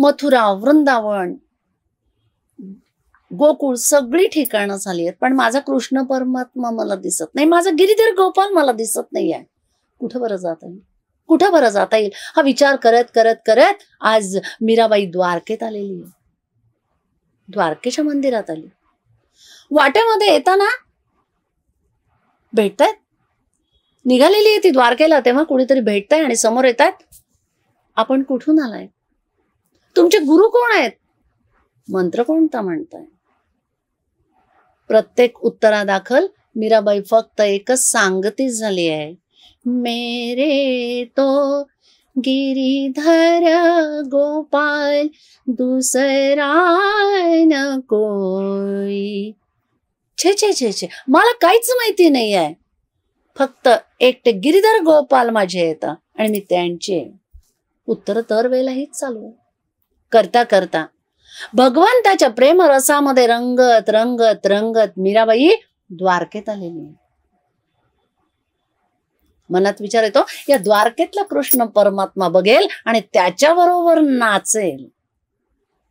मथुरा, वृंदावन, गोकुळ सगळी ठिकाणं झाली आहेत, पण माझा कृष्ण परमात्मा मला दिसत नाही, माझा गिरीधर गोपाल मला दिसत नाही आहे. कुठं बरं जाता येईल, कुठं बरं जाता येईल, हा विचार करत करत करत आज मीराबाई द्वारकेत आलेली आहे. द्वारकेच्या मंदिरात आली. वाटेमध्ये येताना भेटतायत, निघालेली आहे ती द्वारकेला, तेव्हा कुणीतरी भेटताय आणि समोर येतात. आपण कुठून आलाय, तुमचे गुरु कोण आहेत, मंत्र कोणता म्हणताय. प्रत्येक उत्तरादाखल मीराबाई फक्त एकच सांगती झाली आहे, मेरे तो गिरीधर गोपाल दुसरा न कोई. छे छे छे छे, मला काहीच माहिती नाही आहे, फक्त एकटे गिरीधर गोपाल माझे येतात आणि मी त्यांचे. उत्तर तर वेळेला हीच चालू आहे. करता करता भगवंताच्या प्रेमरसामध्ये रंगत रंगत रंगत मीराबाई द्वारकेत आलेली आहे. मनात विचार येतो, या द्वारकेतला कृष्ण परमात्मा बघेल आणि त्याच्याबरोबर नाचेल,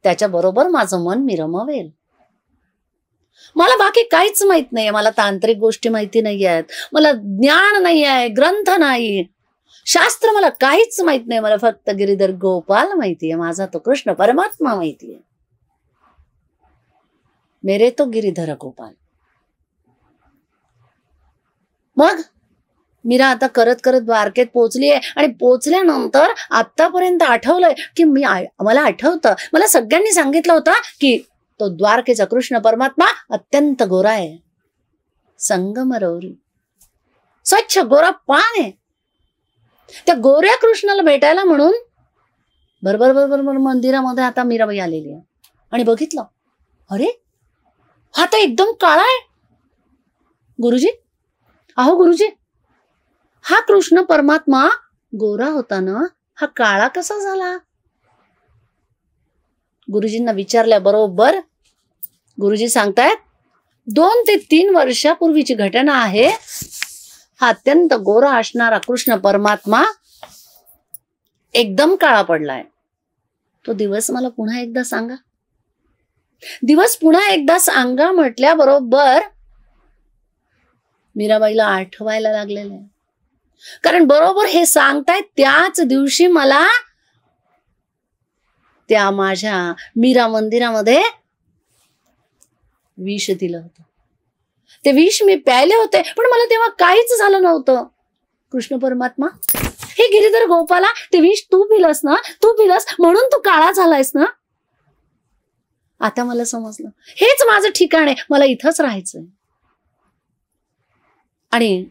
त्याच्याबरोबर माझं मन मी रमवेल. मला बाकी काहीच माहित नाहीये, मला तांत्रिक गोष्टी माहिती नाही आहेत, मला ज्ञान नाही आहे, ग्रंथ नाही, शास्त्र मला काहीच माहित नाही, मला फक्त गिरीधर गोपाल माहितीये, माझा तो कृष्ण परमात्मा माहितीये. मेरे तो गिरीधर गोपाल. मग मीरा आता करत करत द्वारकेत पोहोचलीये आणि पोहोचल्यानंतर आतापर्यंत आठवलंय की मला आठवतं, मला सगळ्यांनी सांगितलं होतं की तो द्वारकेचा कृष्ण परमात्मा अत्यंत गोरा आहे, संगमरवरी, स्वच्छ गोरा पान आहे. त्या गोऱ्या कृष्णाला भेटायला म्हणून बरोबर बरोबर मंदिरामध्ये आता मीराबाई आलेली आहे आणि बघितलं, अरे हा तर एकदम काळा आहे. गुरुजी, अहो गुरुजी, हा कृष्ण परमात्मा गोरा होता ना, हा काळा कसा झाला. गुरुजींना विचारल्या बरोबर गुरुजी सांगतायत, 2 ते 3 वर्षापूर्वीची घटना आहे. हा अत्यंत गोरा असणारा कृष्ण परमात्मा एकदम काळा पडलाय. तो दिवस मला पुन्हा एकदा सांगा, दिवस पुन्हा एकदा सांगा म्हटल्या बरोबर मीराबाईला आठवायला लागलेलं आहे. कारण बरोबर हे सांगतायत त्याच दिवशी मला त्या माझ्या मीरा मंदिरामध्ये विष दिलं होतं. ते विष मी प्यायले होते, पण मला तेव्हा काहीच झालं नव्हतं. कृष्ण परमात्मा, हे गिरीधर गोपाला, ते विष तू पिलस ना, तू पिलस म्हणून तू काळा झालायस ना. आता मला समजलं, हेच माझं ठिकाण आहे, मला इथंच राहायचंय. आणि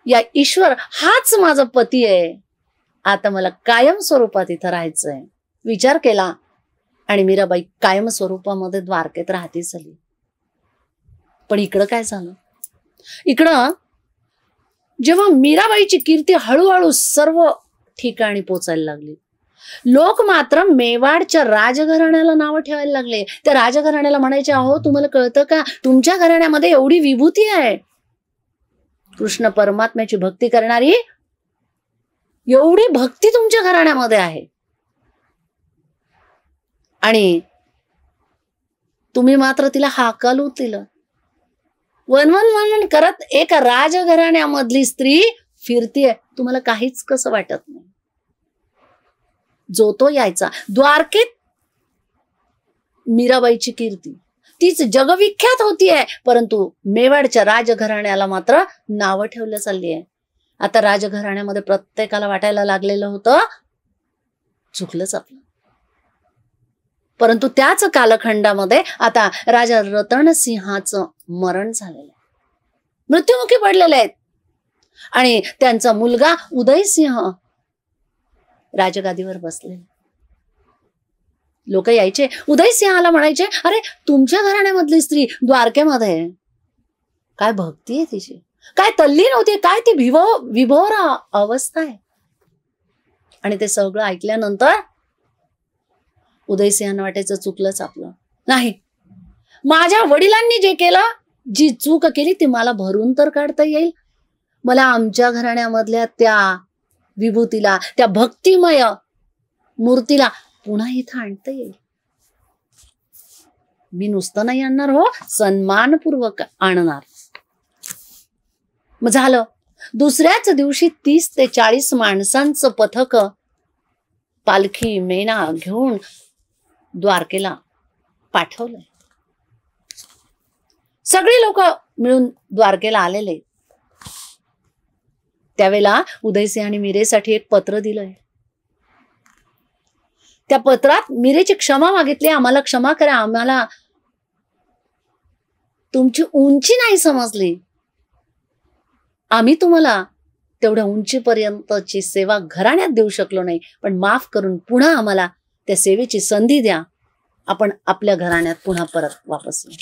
या ईश्वर हाच माझा पती आहे, आता मला कायम स्वरूपात इथं राहायचंय. विचार केला आणि मीराबाई कायम स्वरूपामध्ये द्वारकेत राहती झाली. पण इकडं काय झालं, इकडं जेव्हा मीराबाईची कीर्ती हळूहळू सर्व ठिकाणी पोचायला लागली, लोक मात्र मेवाडच्या राजघराण्याला नावं ठेवायला लागले. त्या राजघराण्याला म्हणायचे, अहो तुम्हाला कळतं का, तुमच्या घराण्यामध्ये एवढी विभूती आहे, कृष्ण परमात्म्याची भक्ती करणारी एवढी भक्ती तुमच्या घराण्यामध्ये आहे, आणि तुम्ही मात्र तिला हाकालू दिलं. वनवन करत एका राजघराण्यामधली स्त्री फिरतीये, तुम्हाला काहीच कसं वाटत नाही. जो तो यायचा द्वारकेत, मीराबाईची कीर्ती तीच जगविख्यात होतीये, परंतु मेवाडच्या राजघराण्याला मात्र नावं ठेवलं चालली आहे. आता राजघराण्यामध्ये प्रत्येकाला वाटायला लागलेलं होतं चुकलंच आपलं. परंतु त्याच कालखंडामध्ये आता राजा रतनसिंहाचं मरण झालेलं आहे, मृत्युमुखी पडलेले आहेत, आणि त्यांचा मुलगा उदयसिंह राजगादीवर बसले. लोक यायचे उदयसिंहाला म्हणायचे, अरे तुमच्या घराण्यामधली स्त्री द्वारकेमध्ये, काय भक्ती आहे तिची, काय तल्लीन होती, काय ती विभोर अवस्था आहे. आणि ते सगळं ऐकल्यानंतर उदयसिंहांना वाटायचं चुकलंच आपलं. नाही, माझ्या वडिलांनी जे केलं, जी चूक केली ती मला भरून तर काढता येईल. मला आमच्या घराण्यामधल्या त्या विभूतीला, त्या भक्तिमय मूर्तीला पुन्हा इथं आणता येईल. मी नुसतं नाही आणणार हो, सन्मानपूर्वक आणणार. मग झालं. दुसऱ्याच दिवशी 30 ते 40 माणसांचं पथक पालखी मेणा घेऊन द्वारकेला पाठवलंय. सगळी लोक मिळून द्वारकेला आलेले. त्यावेळेला उदयसिंह आणि मीरेसाठी एक पत्र दिलंय. त्या पत्रात मीरेची क्षमा मागितली, आम्हाला क्षमा करा, आम्हाला तुमची उंची नाही समजली, आम्ही तुम्हाला तेवढ्या उंचीपर्यंतची सेवा घराण्यात देऊ शकलो नाही, पण माफ करून पुन्हा आम्हाला त्या सेवेची संधी द्या, आपण आपल्या घराण्यात पुन्हा परत वापस येऊ.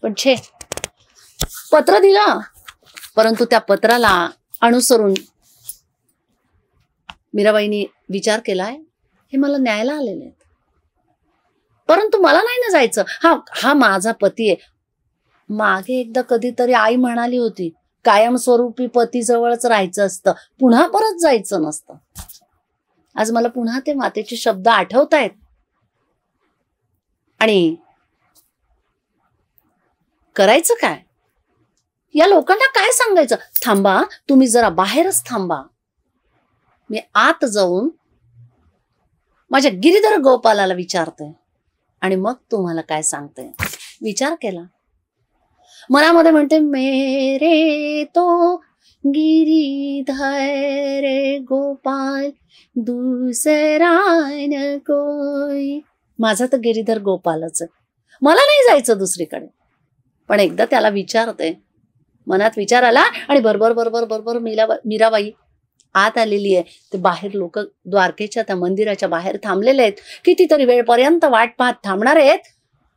पण छे, पत्र दिलं, परंतु त्या पत्राला अनुसरून मीराबाईंनी विचार केलाय, हे मला न्यायला आलेले आहेत, परंतु मला नाही ना जायचं. हा माझा पती आहे. मागे एकदा कधीतरी आई म्हणाली होती, कायमस्वरूपी पती जवळच राहायचं असतं, पुन्हा परत जायचं नसतं. आज मला पुन्हा ते मातेचे शब्द आठवतायत. आणि करायचं काय? या लोकांना काय सांगायचं? थांबा, तुम्ही जरा बाहेरच थांबा, मी आत जाऊन माझ्या गिरीधर गोपालाला विचारते आणि मग तुम्हाला काय सांगते. विचार केला, मनामध्ये म्हणते, मेरे तो गिरीधर गोपाल दुसरा न कोई. माझा तर गिरीधर गोपालच आहे, मला नाही जायचं दुसरीकडे. पण एकदा त्याला विचारते, मनात विचार आला आणि बरोबर बरोबर बरोबर मीराबाई आत आलेली आहे. ते बाहेर लोक द्वारकेच्या त्या मंदिराच्या बाहेर थांबलेले आहेत, कितीतरी वेळपर्यंत वाट पाहत थांबणार आहेत,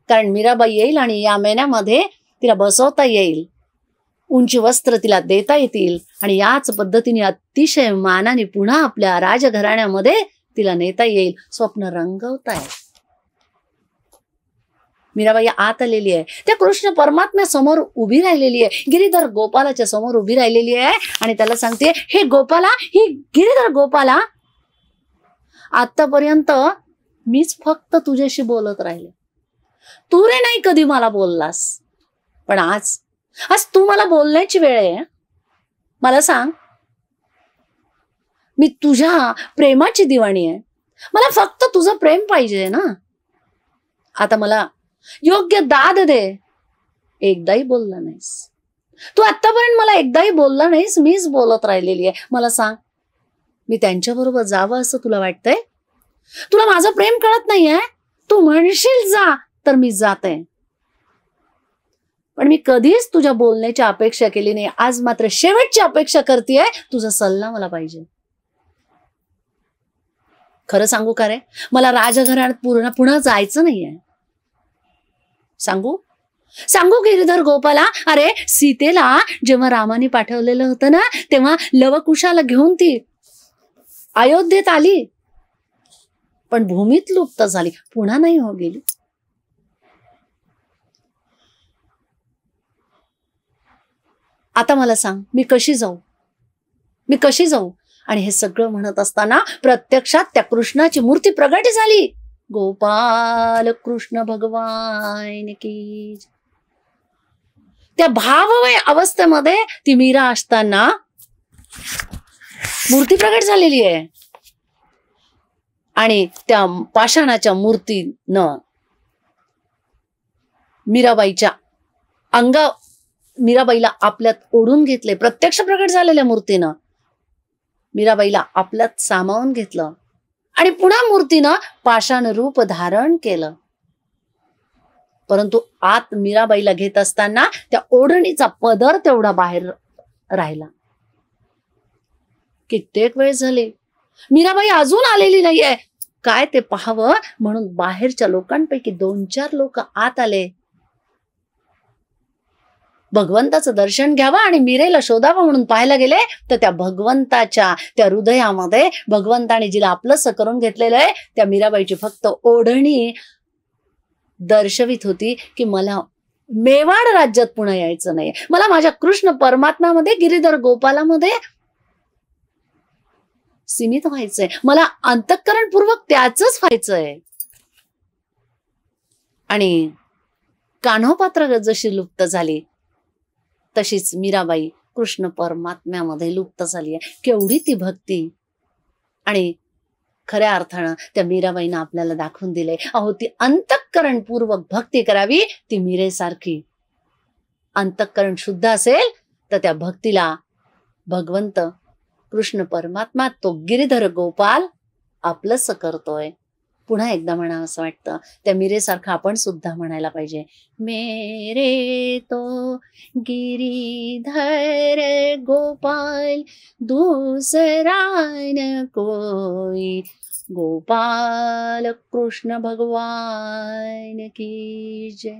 कारण मीराबाई येईल आणि या महिन्यामध्ये तिला बसवता येईल, उंची वस्त्र तिला देता येतील आणि याच पद्धतीने अतिशय मानाने पुन्हा आपल्या राजघराण्यामध्ये तिला नेता येईल. स्वप्न रंगवताय. मीराबाई आत आलेली आहे, त्या कृष्ण परमात्म्या समोर उभी राहिलेली आहे, गिरीधर गोपालाच्या समोर उभी राहिलेली आहे आणि त्याला सांगते, हे गोपाला, ही गिरीधर गोपाला, आतापर्यंत मीच फक्त तुझ्याशी बोलत राहिले, तू रे नाही कधी मला बोललास, पण आज तू मला बोलण्याची वेळ आहे. मला सांग, मी तुझ्या प्रेमाची दिवाणी आहे, मला फक्त तुझं प्रेम पाहिजे ना. आता मला योग्य दाद दे. एकदाही बोलला नाहीस तू, आतापर्यंत मला एकदाही बोलला नाहीस, मीच बोलत राहिलेली आहे. मला सांग, मी त्यांच्याबरोबर जावं असं तुला वाटतंय? तुला माझं प्रेम कळत नाहीये? तू म्हणशील जा तर मी जाते, पण मी कधीच तुझ्या बोलण्याची अपेक्षा केली नाही. आज मात्र शेवटची अपेक्षा करतेय, तुझा सल्ला मला पाहिजे. खरं सांगू का रे, मला राजघराण्यात पुन्हा जायचं नाहीये. सांगू गिरीधर गोपाला, अरे सीतेला जेव्हा रामाने पाठवलेलं होतं ना, तेव्हा लवकुशाला घेऊन ती अयोध्येत आली, पण भूमीत लुप्त झाली, पुन्हा नाही हो गेली. आता मला सांग, मी कशी जाऊ? आणि हे सगळं म्हणत असताना प्रत्यक्षात त्या कृष्णाची मूर्ती प्रगट झाली. गोपाल कृष्ण भगवान की. त्या भावमय अवस्थेमध्ये ती मीरा असताना मूर्ती प्रगट झालेली आहे आणि त्या पाषाणाच्या मूर्तीनं मीराबाईला आपल्यात ओढून घेतले. प्रत्यक्ष प्रगट झालेल्या मूर्तीनं मीराबाईला आपल्यात सामावून घेतलं आणि पुन्हा मूर्तीनं पाषाण रूप धारण केलं. परंतु आत मीराबाईला घेत असताना त्या ओढणीचा पदर तेवढा बाहेर राहिला. कित्येक वेळ झाली, मीराबाई अजून आलेली नाहीये. काय ते पाहावं म्हणून बाहेरच्या लोकांपैकी 2-4 लोक आत आले. भगवंताचं दर्शन घ्यावं आणि मीरेला शोधावं म्हणून पाहायला गेले, तर त्या भगवंताच्या त्या हृदयामध्ये भगवंताने जिला आपलंसं करून घेतलेलं आहे, त्या मीराबाईची फक्त ओढणी दर्शवित होती की मला मेवाड राज्यात पुन्हा यायचं नाही, मला माझ्या कृष्ण परमात्म्यामध्ये गिरीधर गोपालामध्ये सीमित व्हायचंय, मला अंतःकरणपूर्वक त्याचंच व्हायचंय. आणि कान्होपात्र जशी लुप्त झाली तशीच मीराबाई कृष्ण परमात्म्यामध्ये लुप्त झाली आहे. केवढी ती भक्ती. आणि खऱ्या अर्थानं त्या मीराबाईनं आपल्याला दाखवून दिले, अहो ती अंतःकरणपूर्वक भक्ती करावी, ती मीरेसारखी. अंतःकरण शुद्ध असेल तर त्या भक्तीला भगवंत कृष्ण परमात्मा, तो गिरीधर गोपाल आपलंच करतोय. पुन्हा एकदा म्हणावं असं वाटतं, त्या मीरेसारखं आपण सुद्धा म्हणायला पाहिजे, मेरे तो गिरीधर गोपाल दूसरा न कोई, गोपाल कृष्ण भगवान की जय.